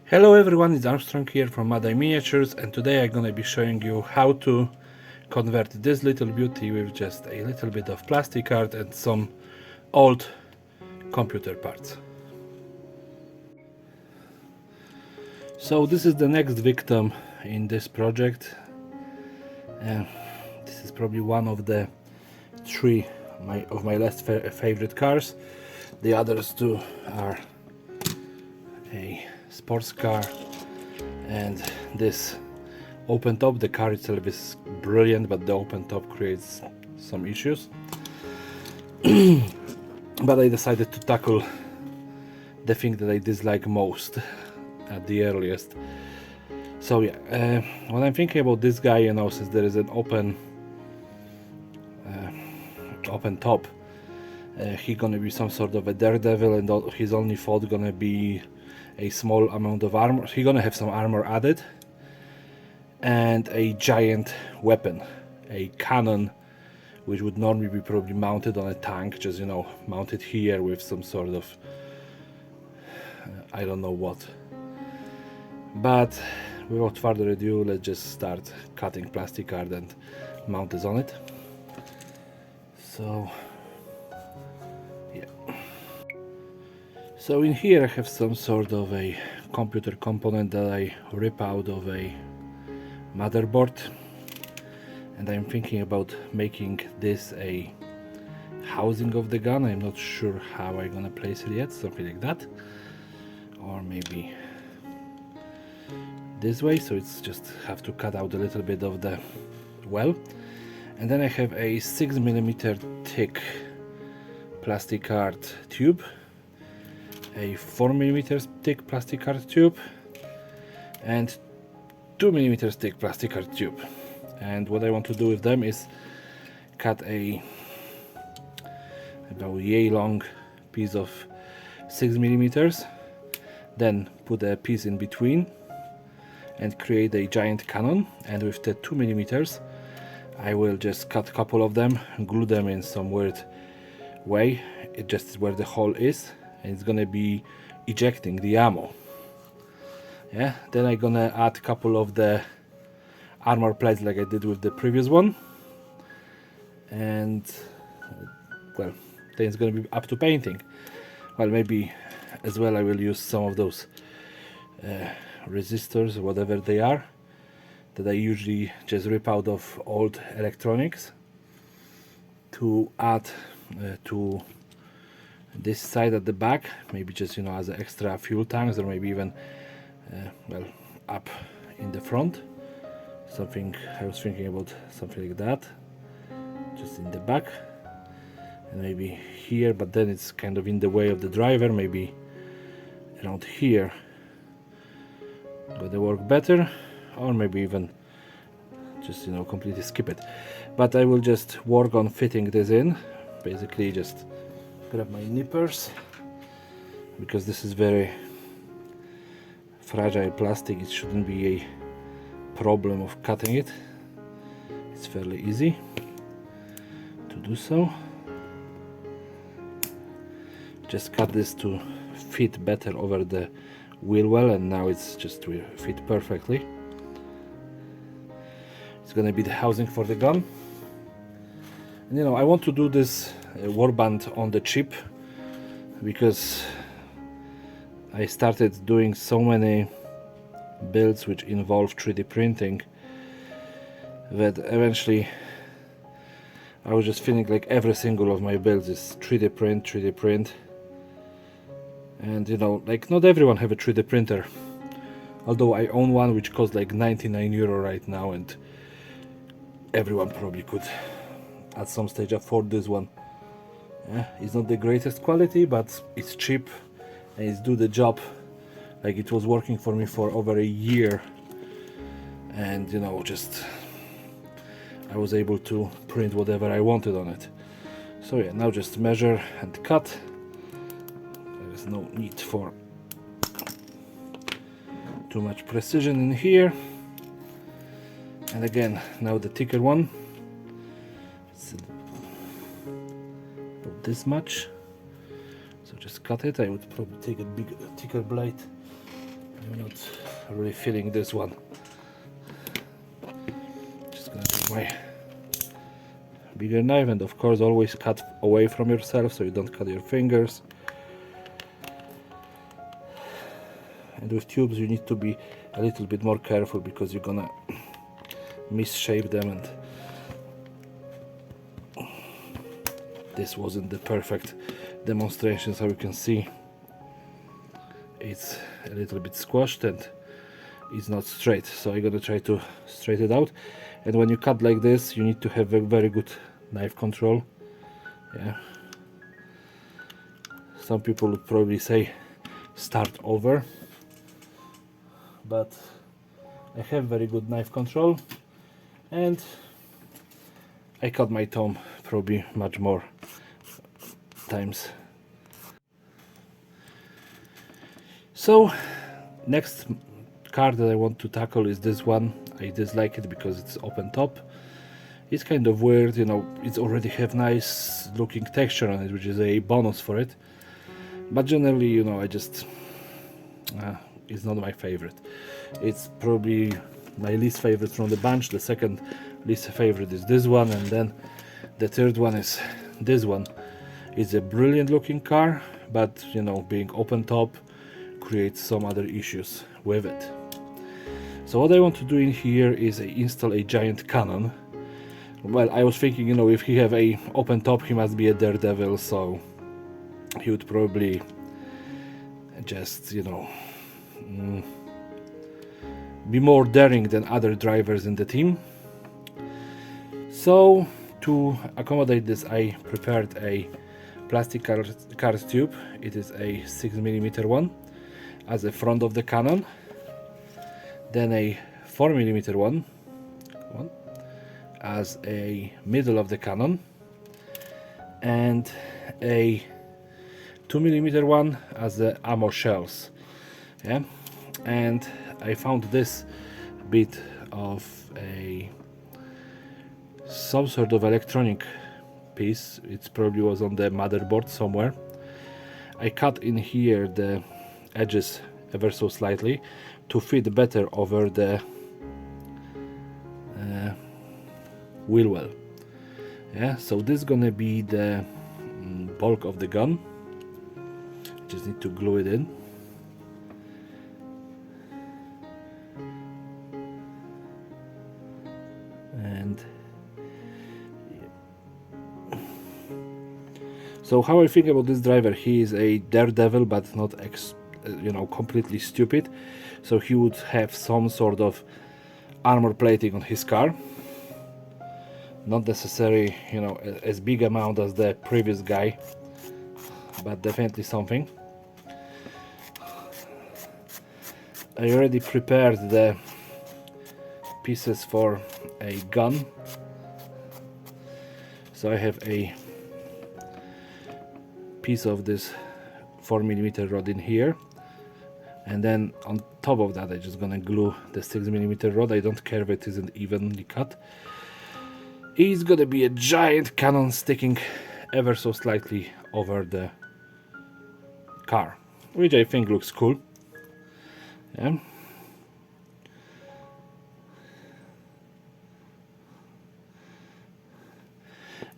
Hello everyone, it's Armstrong here from Madai Miniatures, and today I'm gonna be showing you how to convert this little beauty with just a little bit of plastic art and some old computer parts. So this is the next victim in this project. This is probably one of the three of my last favorite cars. The others two are a sports car and this open top. The car itself is brilliant, but the open top creates some issues. But I decided to tackle the thing that I dislike most at the earliest. So yeah, when I'm thinking about this guy, since there is an open top, he's gonna be some sort of a daredevil, and his only fault gonna be a small amount of armor. He's gonna have some armor added and a giant weapon, a cannon, which would normally be probably mounted on a tank, just mounted here with some sort of I don't know what. But without further ado, let's just start cutting plastic art and mount this on it. So yeah, so in here I have some sort of a computer component that I rip out of a motherboard, and I'm thinking about making this a housing of the gun. I'm not sure how I'm gonna place it yet, something like that, or maybe this way, so it's just have to cut out a little bit of the well. And then I have a 6mm thick plastic art tube, a 4mm thick plastic art tube, and 2mm thick plastic art tube. And what I want to do with them is cut a about yay long piece of 6mm, then put a piece in between and create a giant cannon. And with the 2mm I will just cut a couple of them, glue them in some weird way, it just where the hole is, and it's gonna be ejecting the ammo. Yeah, then I'm gonna add a couple of the armor plates like I did with the previous one, and well, then it's gonna be up to painting. Well, maybe as well I will use some of those resistors, whatever they are, that I usually just rip out of old electronics, to add to this side at the back, maybe just as extra fuel tanks, or maybe even well, up in the front. Something I was thinking about, something like that, just in the back, and maybe here, but then it's kind of in the way of the driver. Maybe around here gonna work better, or maybe even just completely skip it. But I will just work on fitting this in. Basically just grab my nippers, because this is very fragile plastic. It shouldn't be a problem of cutting it. It's fairly easy to do so. Just cut this to fit better over the wheel well, and now it's just will fit perfectly. It's gonna be the housing for the gun. And I want to do this warband on the chip, because I started doing so many builds which involve 3D printing that eventually I was just feeling like every single of my builds is 3D print. And like not everyone have a 3D printer, although I own one which costs like €99 right now, and everyone probably could at some stage afford this one. Yeah, it's not the greatest quality, but it's cheap and it's do the job. Like, it was working for me for over a year, and just I was able to print whatever I wanted on it. So yeah, now just measure and cut. There is no need for too much precision in here. And again, now the thicker one, it's about this much, so just cut it. I would probably take a big thicker blade I'm not really feeling this one. Just gonna take my bigger knife, and of course always cut away from yourself so you don't cut your fingers. And with tubes you need to be a little bit more careful because you're gonna misshape them, and this wasn't the perfect demonstration, so you can see it's a little bit squashed and it's not straight, so I'm gonna try to straighten it out. And when you cut like this, you need to have a very good knife control. Yeah, some people would probably say start over, but I have very good knife control, and I cut my thumb probably much more times. So next car that I want to tackle is this one. I dislike it because it's open top. It's kind of weird, you know, it already have nice looking texture on it, which is a bonus for it, but generally, you know, I just it's not my favorite. It's probably my least favorite from the bunch. The second least favorite is this one, and then the third one is this one. It's a brilliant looking car, but you know, being open top creates some other issues with it. So what I want to do in here is install a giant cannon. Well, I was thinking, you know, if he have a open top, he must be a daredevil, so he would probably just, you know, be more daring than other drivers in the team. So to accommodate this, I prepared a plastic car tube. It is a 6mm one as the front of the cannon, then a 4mm one as a middle of the cannon, and a 2mm one as the ammo shells. Yeah, and I found this bit of some sort of electronic piece. It probably was on the motherboard somewhere. I cut in here the edges ever so slightly to fit better over the wheel well. Yeah, so this is gonna be the bulk of the gun. Just need to glue it in. And so how I think about this driver, he is a daredevil, but not you know, completely stupid. So he would have some sort of armor plating on his car. Not necessarily, you know, as big amount as the previous guy, but definitely something. I already prepared the pieces for a gun. So I have a piece of this 4mm rod in here, and then on top of that I'm just gonna glue the 6mm rod. I don't care if it isn't evenly cut. It's gonna be a giant cannon sticking ever so slightly over the car, which I think looks cool. Yeah.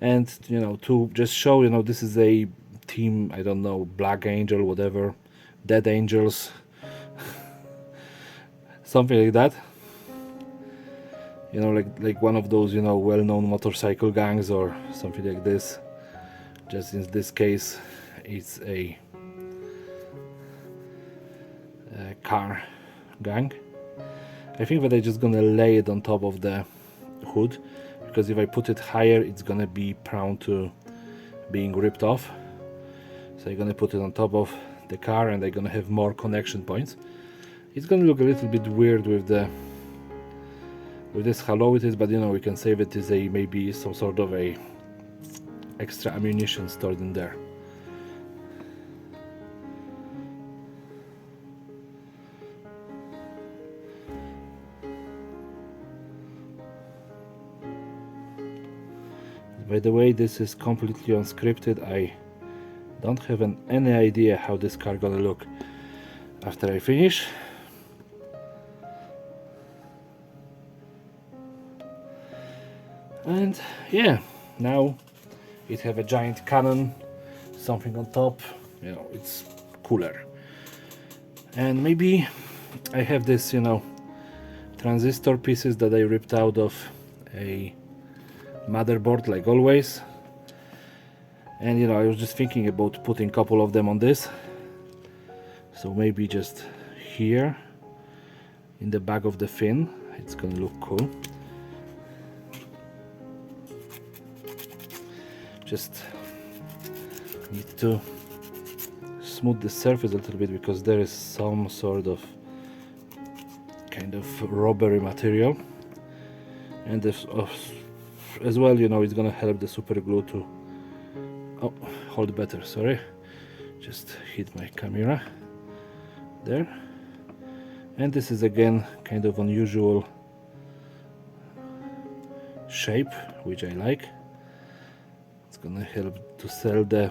And you know, to just show, you know, this is a team, I don't know, Black Angel, whatever, Dead Angels, something like that. You know, like one of those, you know, well-known motorcycle gangs or something like this. Just in this case, it's a car gang. I think that I'm just gonna lay it on top of the hood, because if I put it higher, it's gonna be prone to being ripped off. So I'm gonna put it on top of the car, and I'm gonna have more connection points. It's gonna look a little bit weird with this hollow it is, but you know, we can say that it is a maybe some sort of a extra ammunition stored in there. By the way, this is completely unscripted. I don't have any idea how this car gonna look after I finish. And yeah, now it have a giant cannon, something on top, you know, it's cooler. And maybe I have this, you know, transistor pieces that I ripped out of a motherboard like always, and you know, I was just thinking about putting a couple of them on this, so maybe just here in the back of the fin, it's gonna look cool. Just need to smooth the surface a little bit because there is some sort of kind of rubbery material, and this, as well, you know, it's gonna help the super glue to hold better. Sorry, just hit my camera there. And this is again kind of unusual shape, which I like. It's gonna help to sell the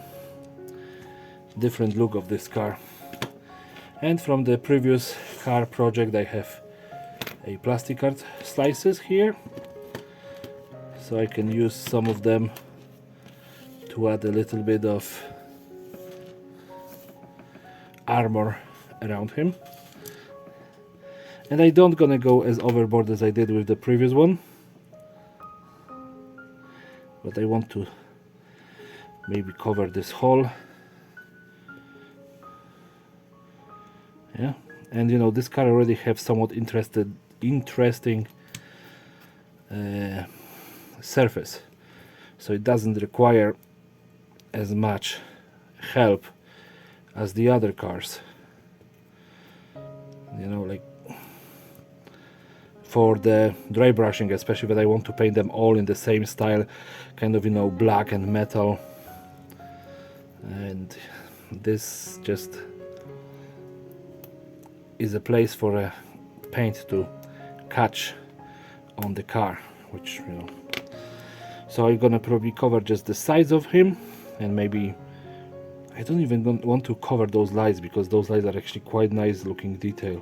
different look of this car. And from the previous car project, I have a plastic art slices here, so I can use some of them to add a little bit of armor around him. And I don't gonna go as overboard as I did with the previous one, but I want to maybe cover this hole. Yeah, and you know, this car already have somewhat interesting surface, so it doesn't require as much help as the other cars, you know, like for the dry brushing, especially when I want to paint them all in the same style, kind of, you know, black and metal, and this just is a place for a paint to catch on the car, which, you know, so I'm gonna probably cover just the sides of him, and maybe I don't even want to cover those lights because those lights are actually quite nice looking detail.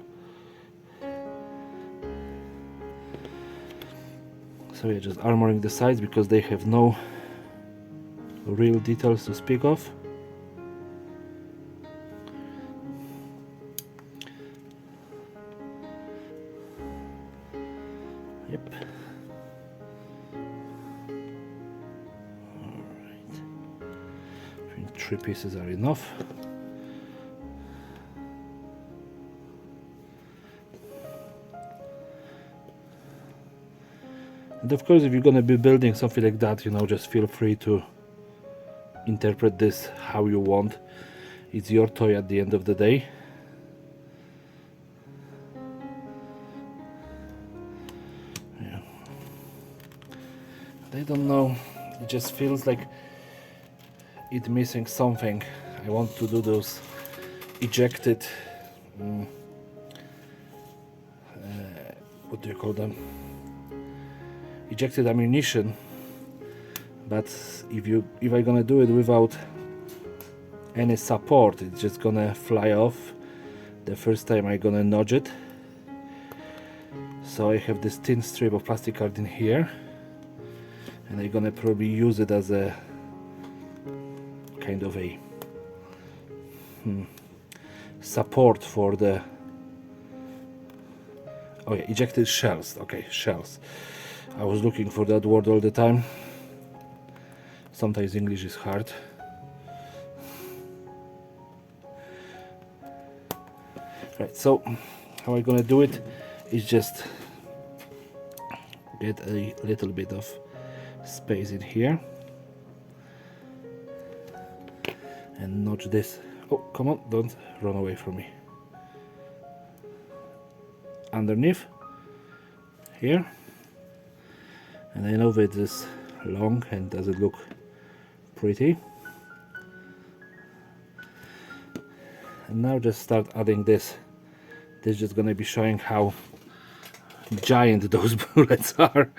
So yeah, just armoring the sides because they have no real details to speak of. Yep. Alright. I think 3 pieces are enough. And of course, if you're gonna be building something like that, you know, just feel free to interpret this how you want. It's your toy at the end of the day. Yeah. I don't know, it just feels like it's missing something. I want to do those ejected what do you call them, ejected ammunition, but if I'm gonna do it without any support, it's just gonna fly off the first time I'm gonna nudge it. So I have this thin strip of plastic card in here, and I'm gonna probably use it as a kind of a support for the ejected shells. Okay, shells. I was looking for that word all the time. Sometimes English is hard. Right, so how I'm gonna do it is just get a little bit of space in here and notch this. Oh, come on, don't run away from me. Underneath here, and I know that it's long and doesn't look pretty. And now just start adding this. This is just gonna be showing how giant those bullets are.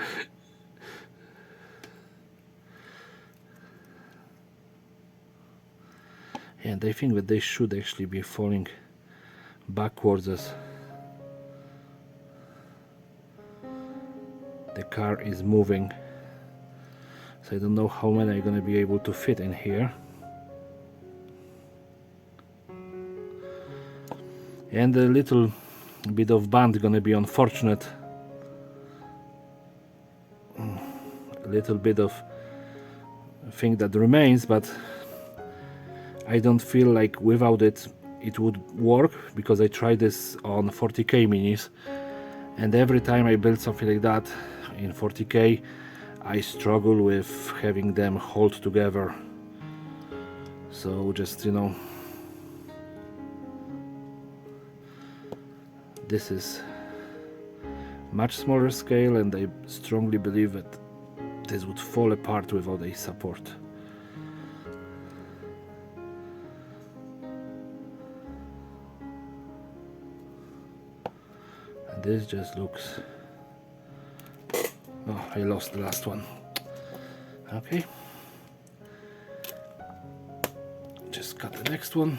And I think that they should actually be falling backwards as the car is moving So I don't know how many I'm gonna be able to fit in here. And a little bit of band gonna be unfortunate. A little bit of thing that remains, but I don't feel like without it it would work, because I tried this on 40k minis, and every time I build something like that in 40k I struggle with having them hold together. So just, you know, this is much smaller scale, and I strongly believe that this would fall apart without a support. And this just looks... oh, I lost the last one. Okay, just cut the next one.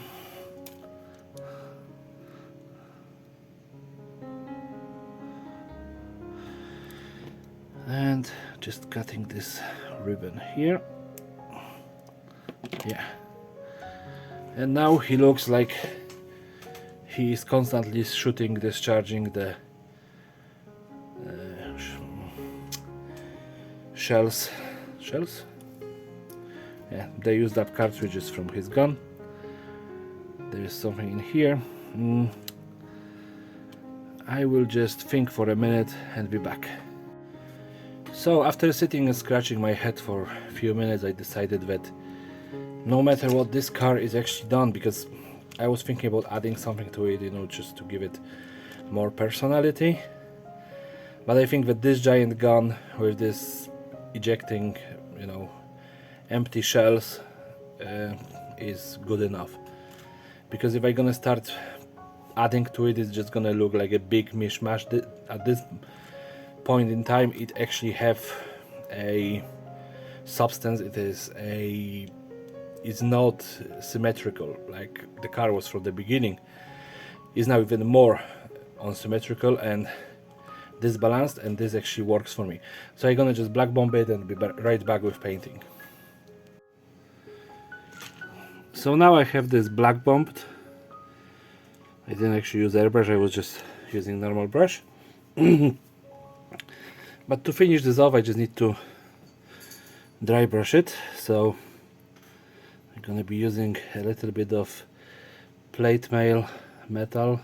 And just cutting this ribbon here. Yeah, and now he looks like he is constantly shooting, discharging the shells. Yeah, they used up cartridges from his gun. There is something in here. I will just think for a minute and be back. So after sitting and scratching my head for a few minutes, I decided that no matter what, this car is actually done, because I was thinking about adding something to it, you know, just to give it more personality. But I think that this giant gun with this ejecting, you know, empty shells is good enough. Because if I'm gonna start adding to it, it's just gonna look like a big mishmash. At this point in time, it actually have a substance. It's not symmetrical like the car was from the beginning. It's now even more unsymmetrical and disbalanced, and this actually works for me. So I'm gonna just black bomb it and be right back with painting. So now I have this black bombed. I didn't actually use airbrush, I was just using normal brush. But to finish this off, I just need to dry brush it. So I'm gonna be using a little bit of plate mail metal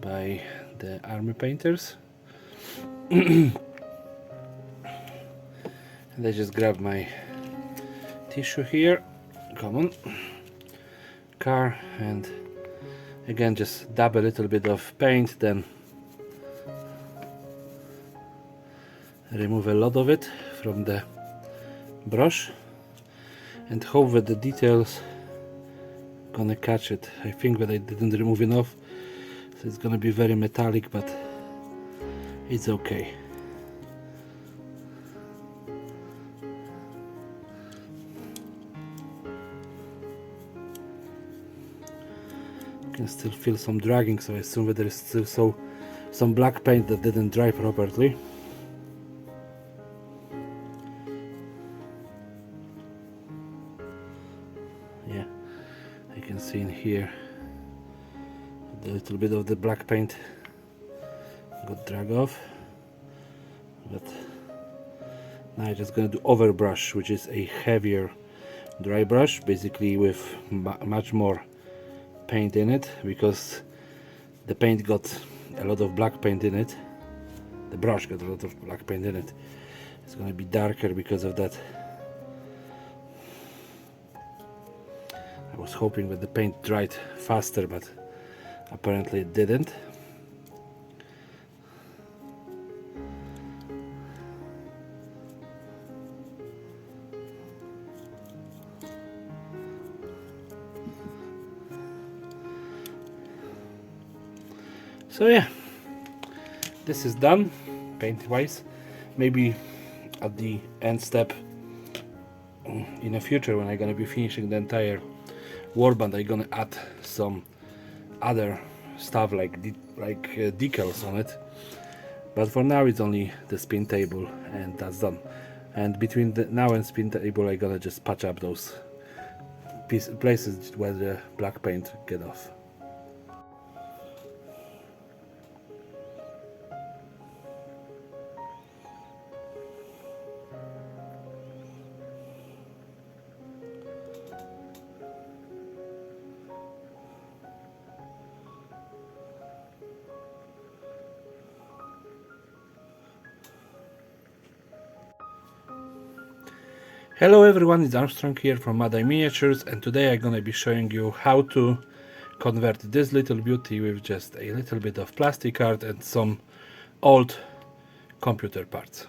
by the Army Painters. And I just grab my tissue here, come on, car, and again just dab a little bit of paint, then remove a lot of it from the brush and hope that the details gonna catch it. I think that I didn't remove enough, so it's gonna be very metallic, but it's okay. You can still feel some dragging, so I assume that there is still some black paint that didn't dry properly. Yeah, I can see in here a little bit of the black paint got dragged off, but now I'm just gonna do overbrush, which is a heavier dry brush, basically with much more paint in it, because the paint got a lot of black paint in it. The brush got a lot of black paint in it. It's gonna be darker because of that. I was hoping that the paint dried faster, but apparently it didn't. So yeah, this is done paint wise. Maybe at the end step in the future, when I'm gonna be finishing the entire warband, I'm gonna add some other stuff like decals on it, but for now it's only the spin table and that's done. and between now and spin table I gotta just patch up those places where the black paint get off. Hello everyone, it's Armstrong here from Madai Miniatures, and today I'm gonna be showing you how to convert this little beauty with just a little bit of plastic art and some old computer parts.